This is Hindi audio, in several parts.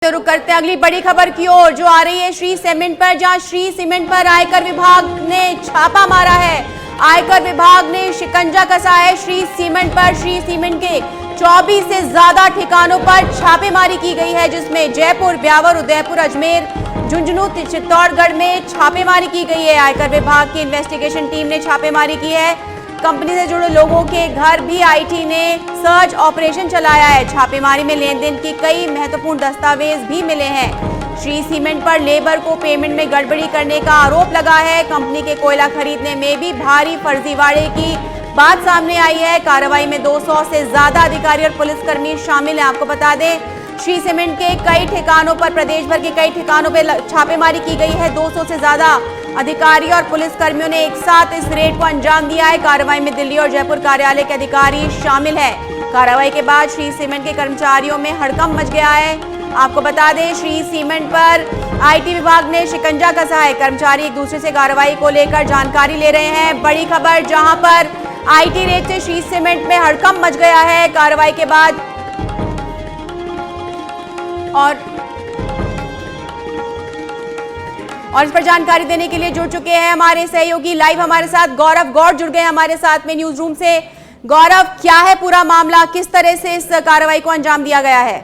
रुक करते हैं अगली बड़ी खबर की ओर जो आ रही है श्री सीमेंट पर, जहां श्री सीमेंट पर आयकर विभाग ने छापा मारा है। आयकर विभाग ने शिकंजा कसा है श्री सीमेंट पर। श्री सीमेंट के 24 से ज्यादा ठिकानों पर छापेमारी की गई है, जिसमें जयपुर, ब्यावर, उदयपुर, अजमेर, झुंझुनू, चित्तौड़गढ़ में छापेमारी की गई है। आयकर विभाग की इन्वेस्टिगेशन टीम ने छापेमारी की है। कंपनी से जुड़े लोगों के घर भी आईटी ने सर्च ऑपरेशन चलाया है। छापेमारी में लेन देन की कई महत्वपूर्ण दस्तावेज भी मिले हैं। श्री सीमेंट पर लेबर को पेमेंट में गड़बड़ी करने का आरोप लगा है। कंपनी के कोयला खरीदने में भी भारी फर्जीवाड़े की बात सामने आई है। कार्रवाई में 200 से ज्यादा अधिकारी और पुलिसकर्मी शामिल हैं। आपको बता दें, श्री सीमेंट के कई ठिकानों पर, प्रदेश भर के कई ठिकानों पर छापेमारी की गई है। 200 से ज्यादा अधिकारी और पुलिसकर्मियों ने एक साथ इस रेड को अंजाम दिया है। कार्रवाई में दिल्ली और जयपुर कार्यालय के अधिकारी शामिल हैं। कार्रवाई के बाद श्री सीमेंट के कर्मचारियों में हड़कंप मच गया है। आपको बता दें, श्री सीमेंट पर आईटी विभाग ने शिकंजा कसा है। कर्मचारी एक दूसरे से कार्रवाई को लेकर जानकारी ले रहे हैं। बड़ी खबर, जहां पर आईटी रेड से श्री सीमेंट में हड़कंप मच गया है कार्रवाई के बाद। और इस पर जानकारी देने के लिए जुड़ चुके हैं हमारे सहयोगी, लाइव हमारे साथ गौरव गौड़ जुड़ गए हमारे साथ में न्यूज रूम से। गौरव, क्या है पूरा मामला, किस तरह से इस कार्रवाई को अंजाम दिया गया है?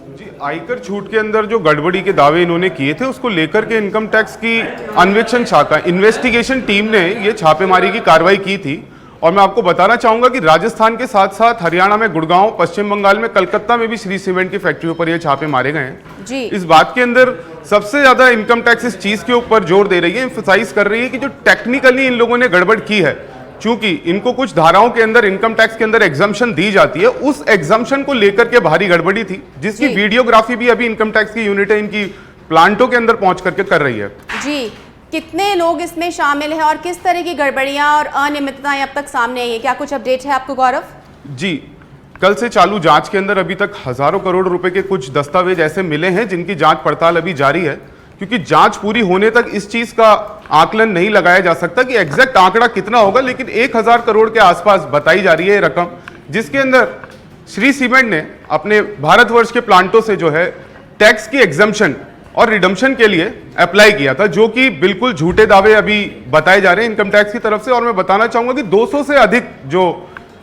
जी, आयकर छूट के अंदर जो गड़बड़ी के दावे इन्होंने किए थे, उसको लेकर के इनकम टैक्स की अन्वेषण शाखा, इन्वेस्टिगेशन टीम ने ये छापेमारी की कार्रवाई की थी। और मैं आपको बताना चाहूंगा कि राजस्थान के साथ साथ हरियाणा में गुड़गांव, पश्चिम बंगाल में, कलकत्ता में भी श्री सीमेंट की फैक्ट्रियों पर ये छापे मारे गए हैं। जी। इस बात के अंदर सबसे ज्यादा इनकम टैक्स इस चीज के ऊपर जोर दे रही है, एम्फसाइज कर रही है कि जो टेक्निकली इन लोगों ने गड़बड़ की है, चूंकि इनको कुछ धाराओं के अंदर, इनकम टैक्स के अंदर एग्जम्पशन दी जाती है, उस एग्जम्पशन को लेकर के भारी गड़बड़ी थी, जिसकी वीडियोग्राफी भी अभी इनकम टैक्स की यूनिट इनकी प्लांटों के अंदर पहुंच करके कर रही है। जी, कितने लोग इसमें शामिल हैं और किस तरह की गड़बड़ियां और अनियमितताएं अब तक सामने आई है, क्या कुछ अपडेट है आपको गौरव? जी, कल से चालू जांच के अंदर अभी तक हजारों करोड़ रुपए के कुछ दस्तावेज ऐसे मिले हैं जिनकी जांच पड़ताल अभी जारी है, क्योंकि जांच पूरी होने तक इस चीज का आकलन नहीं लगाया जा सकता कि एग्जैक्ट आंकड़ा कितना होगा, लेकिन 1000 करोड़ के आसपास बताई जा रही है रकम, जिसके अंदर श्री सीमेंट ने अपने भारतवर्ष के प्लांटों से जो है टैक्स की एग्जम्पशन और रिडम्पशन के लिए अप्लाई किया था, जो कि बिल्कुल झूठे दावे अभी बताए जा रहे हैं इनकम टैक्स की तरफ से। और मैं बताना चाहूंगा कि 200 से अधिक जो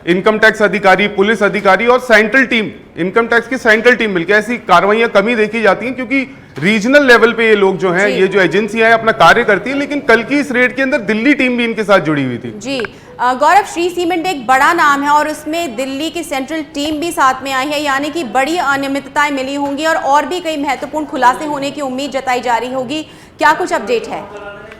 इनकम टैक्स अधिकारी, पुलिस अधिकारी और सेंट्रल टीम, इनकम टैक्स की सेंट्रल टीम मिलकर ऐसी कार्रवाइयां कमी देखी जाती हैं, क्योंकि रीजनल लेवल पे ये लोग जो हैं, ये जो एजेंसियां हैं, अपना कार्य करती हैं। लेकिन कल की इस रेड के अंदर दिल्ली टीम भी इनके साथ जुड़ी हुई थी। जी गौरव, श्री सीमेंट एक बड़ा नाम है और उसमें दिल्ली की सेंट्रल टीम भी साथ में आई है, यानी कि बड़ी अनियमितताएं मिली होंगी और भी कई महत्वपूर्ण खुलासे होने की उम्मीद जताई जा रही होगी। क्या कुछ अपडेट है?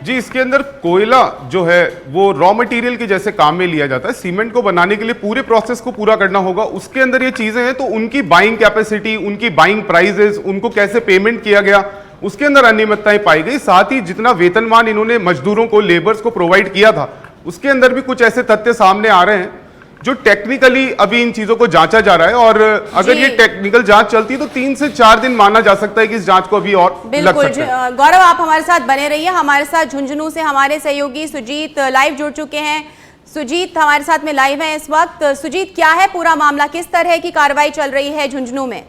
जी, इसके अंदर कोयला जो है वो रॉ मटेरियल के जैसे काम में लिया जाता है। सीमेंट को बनाने के लिए पूरे प्रोसेस को पूरा करना होगा, उसके अंदर ये चीजें हैं, तो उनकी बाइंग कैपेसिटी, उनकी बाइंग प्राइजेस, उनको कैसे पेमेंट किया गया, उसके अंदर अनियमितताएं पाई गई। साथ ही जितना वेतनमान इन्होंने मजदूरों को, लेबर्स को प्रोवाइड किया था, उसके अंदर भी कुछ ऐसे तथ्य सामने आ रहे हैं जो टेक्निकली अभी इन चीजों को जांचा जा रहा है। और अगर ये टेक्निकल जांच चलती है तो 3 से 4 दिन माना जा सकता है कि इस जांच को अभी और लग सकता है। गौरव, आप हमारे साथ बने रहिए। हमारे साथ झुंझुनू से हमारे सहयोगी सुजीत लाइव जुड़ चुके हैं। सुजीत हमारे साथ में लाइव है इस वक्त। सुजीत, क्या है पूरा मामला, किस तरह की कार्रवाई चल रही है झुंझुनू में?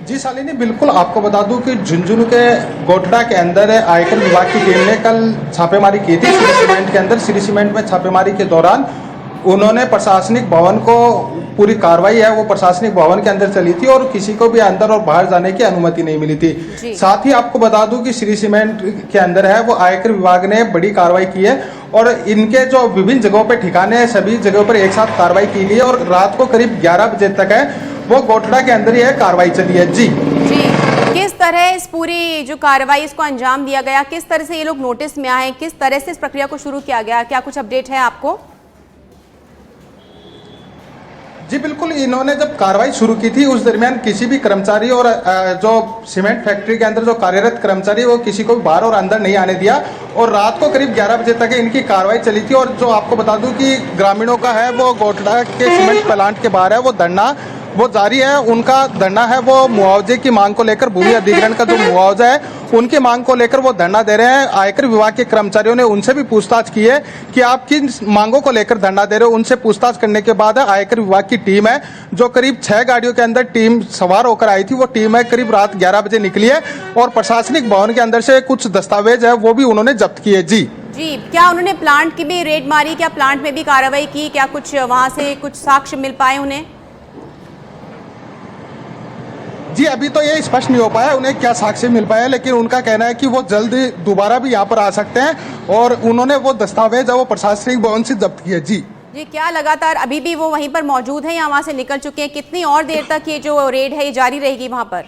जी शालिनी, बिल्कुल आपको बता दूं कि झुंझुनू के गोटड़ा के अंदर आयकर विभाग की टीम ने कल छापेमारी की थी श्री सीमेंट के अंदर। श्री सीमेंट में छापेमारी के दौरान उन्होंने प्रशासनिक भवन को, पूरी कार्रवाई है वो प्रशासनिक भवन के अंदर चली थी और किसी को भी अंदर और बाहर जाने की अनुमति नहीं मिली थी। साथ ही आपको बता दूं कि श्री सीमेंट के अंदर है वो आयकर विभाग ने बड़ी कार्रवाई की है और इनके जो विभिन्न जगहों पर ठिकाने हैं, सभी जगहों पर एक साथ कार्रवाई की गई है और रात को करीब 11 बजे तक है वो गोटड़ा के अंदर ही है कार्रवाई चली है। जी, किस तरह इस पूरी जो कार्रवाई इसको अंजाम दिया गया, किस तरह से ये लोग नोटिस में आए, किस तरह से इस प्रक्रिया को शुरू किया गया, क्या कुछ अपडेट है आपको? जी बिल्कुल, इन्होंने जब कार्रवाई शुरू की थी उस दरमियान किसी भी कर्मचारी और जो सीमेंट फैक्ट्री के अंदर जो कार्यरत कर्मचारी, वो किसी को भी बाहर और अंदर नहीं आने दिया और रात को करीब 11 बजे तक इनकी कार्रवाई चली थी। और जो आपको बता दूं कि ग्रामीणों का है वो गोटड़ा के सीमेंट प्लांट के बाहर है वो धरना वो जारी है। उनका धरना है वो मुआवजे की मांग को लेकर, भूमि अधिग्रहण का जो मुआवजा है उनकी मांग को लेकर वो धरना दे रहे हैं। आयकर विभाग के कर्मचारियों ने उनसे भी पूछताछ की है कि आप किन मांगों को लेकर धरना दे रहे हो। उनसे पूछताछ करने के बाद आयकर विभाग की टीम है जो करीब 6 गाड़ियों के अंदर टीम सवार होकर आई थी, वो टीम है करीब रात 11 बजे निकली है और प्रशासनिक भवन के अंदर से कुछ दस्तावेज है वो भी उन्होंने जब्त किए। जी, क्या उन्होंने प्लांट की भी रेड मारी? क्या प्लांट में भी कार्रवाई की? क्या कुछ वहां से कुछ साक्ष्य मिल पाए उन्हें? जी, अभी तो ये स्पष्ट नहीं हो पाया उन्हें क्या साक्ष्य मिल पाया, लेकिन उनका कहना है कि वो जल्द दोबारा भी यहाँ पर आ सकते हैं और उन्होंने वो दस्तावेज है वो प्रशासनिक भवन से जब्त किए। जी, क्या लगातार अभी भी वो वहीं पर मौजूद है या वहां से निकल चुके हैं? कितनी और देर तक ये जो रेड है ये जारी रहेगी वहां पर?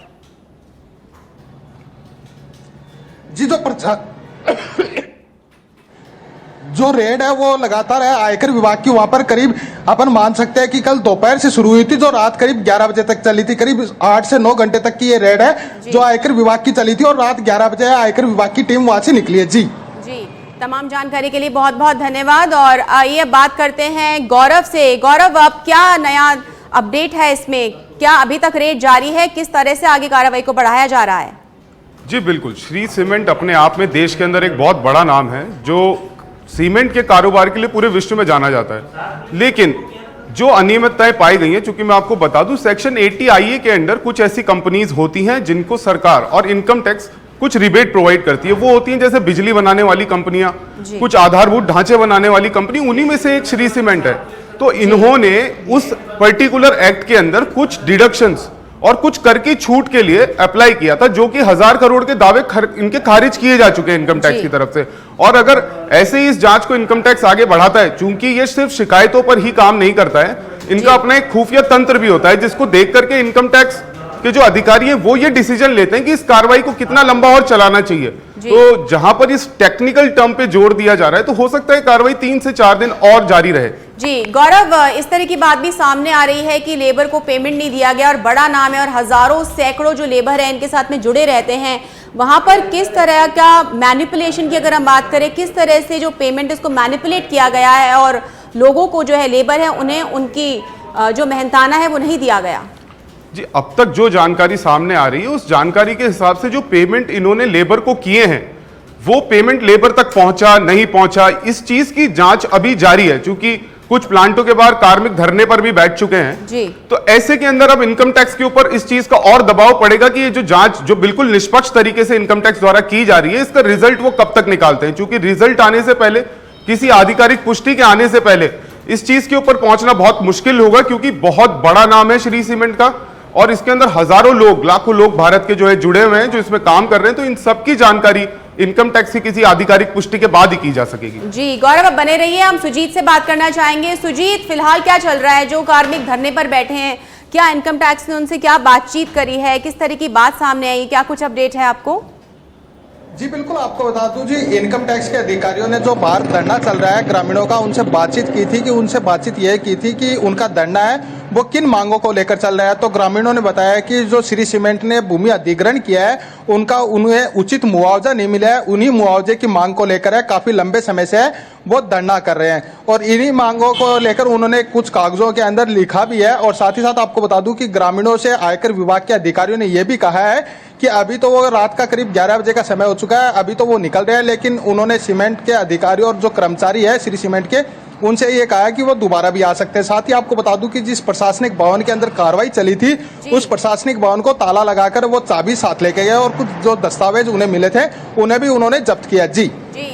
जी, जो रेड है वो लगातार है आयकर विभाग की। वहां पर करीब अपन मान सकते हैं कि कल दोपहर से शुरू हुई थी, जो रात करीब 11 बजे तक चली थी। करीब 8 से 9 घंटे तक की ये रेड है जो आयकर विभाग की चली थी और रात 11 बजे आयकर विभाग की टीम वहां से निकली है। जी, तमाम जानकारी के लिए बहुत बहुत धन्यवाद। और आइए बात करते हैं गौरव से। गौरव, अब क्या नया अपडेट है इसमें? क्या अभी तक रेड जारी है? किस तरह से आगे कार्रवाई को बढ़ाया जा रहा है? जी बिल्कुल, श्री सीमेंट अपने आप में देश के अंदर एक बहुत बड़ा नाम है जो सीमेंट के कारोबार के लिए पूरे विश्व में जाना जाता है। लेकिन जो अनियमितताएं पाई गई हैं, चूंकि मैं आपको बता दूं सेक्शन 80 IA के अंदर कुछ ऐसी कंपनीज होती हैं जिनको सरकार और इनकम टैक्स कुछ रिबेट प्रोवाइड करती है। वो होती हैं जैसे बिजली बनाने वाली कंपनियां, कुछ आधारभूत ढांचे बनाने वाली कंपनी, उन्हीं में से एक श्री सीमेंट है। तो इन्होंने उस पर्टिकुलर एक्ट के अंदर कुछ डिडक्शंस और कुछ कर की छूट के लिए अप्लाई किया था, जो कि 1000 करोड़ के दावे इनके खारिज किए जा चुके हैं इनकम टैक्स की तरफ से। और अगर ऐसे ही इस जांच को इनकम टैक्स आगे बढ़ाता है, चूंकि ये सिर्फ शिकायतों पर ही काम नहीं करता है, इनका अपना एक खुफिया तंत्र भी होता है जिसको देख करके इनकम टैक्स के जो अधिकारी हैं वो ये डिसीजन लेते हैं कि इस कार्रवाई को कितना लंबा और चलाना चाहिए। तो जहां पर इस टेक्निकल टर्म पे जोर दिया जा रहा है, तो हो सकता है कार्रवाई 3 से 4 दिन और जारी रहे। जी गौरव, इस तरह की बात भी सामने आ रही है कि लेबर को पेमेंट नहीं दिया गया और बड़ा नाम है और हजारों सैकड़ों जो लेबर है इनके साथ में जुड़े रहते हैं, वहां पर किस तरह का मैनिपुलेशन की अगर हम बात करें, किस तरह से जो पेमेंट इसको मैनिपुलेट किया गया है और लोगों को जो है लेबर है उन्हें उनकी जो मेहनताना है वो नहीं दिया गया? जी, अब तक जो जानकारी सामने आ रही है उस जानकारी के हिसाब से जो पेमेंट इन्होंने लेबर को किए हैं वो पेमेंट लेबर तक पहुंचा नहीं पहुंचा, इस चीज की जांच अभी जारी है। क्योंकि कुछ प्लांटों के बाहर कार्मिक धरने पर भी बैठ चुके हैं जी। तो ऐसे के अंदर अब इनकम टैक्स के ऊपर इस चीज का और दबाव पड़ेगा कि ये जो जांच जो बिल्कुल निष्पक्ष तरीके से इनकम टैक्स द्वारा की जा रही है, इसका रिजल्ट वो कब तक निकालते हैं। क्योंकि रिजल्ट आने से पहले, किसी आधिकारिक पुष्टि के आने से पहले इस चीज के ऊपर पहुंचना बहुत मुश्किल होगा, क्योंकि बहुत बड़ा नाम है श्री सीमेंट का और इसके अंदर हजारों लोग, लाखों लोग भारत के जो है जुड़े हुए हैं जो इसमें काम कर रहे हैं। तो इन सबकी जानकारी इनकम टैक्स की किसी आधिकारिक पुष्टि के बाद ही की जा सकेगी। जी गौरव, अब बने रहिए, हम सुजीत से बात करना चाहेंगे। सुजीत, फिलहाल क्या चल रहा है? जो कार्मिक धरने पर बैठे हैं, क्या इनकम टैक्स ने उनसे क्या बातचीत करी है? किस तरह की बात सामने आई? क्या कुछ अपडेट है आपको? जी बिल्कुल, आपको बता दूं जी, इनकम टैक्स के अधिकारियों ने जो बाहर धरना चल रहा है ग्रामीणों का, उनसे बातचीत की थी कि उनसे बातचीत यह की थी कि उनका धरना है वो किन मांगों को लेकर चल रहा है। तो ग्रामीणों ने बताया कि जो श्री सीमेंट ने भूमि अधिग्रहण किया है उन्हें उचित मुआवजा नहीं मिला है, उन्हीं मुआवजे की मांग को लेकर है काफी लंबे समय से है वो धरना कर रहे हैं। और इन्हीं मांगों को लेकर उन्होंने कुछ कागजों के अंदर लिखा भी है। और साथ ही साथ आपको बता दूं कि ग्रामीणों से आयकर विभाग के अधिकारियों ने यह भी कहा है कि अभी तो वो रात का करीब 11 बजे का समय हो चुका है, अभी तो वो निकल रहे हैं, लेकिन उन्होंने सीमेंट के अधिकारी और जो कर्मचारी है श्री सीमेंट के, उनसे ये कहा है कि वो दोबारा भी आ सकते हैं। साथ ही आपको बता दूं कि जिस प्रशासनिक भवन के अंदर कार्रवाई चली थी उस प्रशासनिक भवन को ताला लगाकर वो चाबी साथ लेके गए और कुछ जो दस्तावेज उन्हें मिले थे उन्हें भी उन्होंने जब्त किया। जी।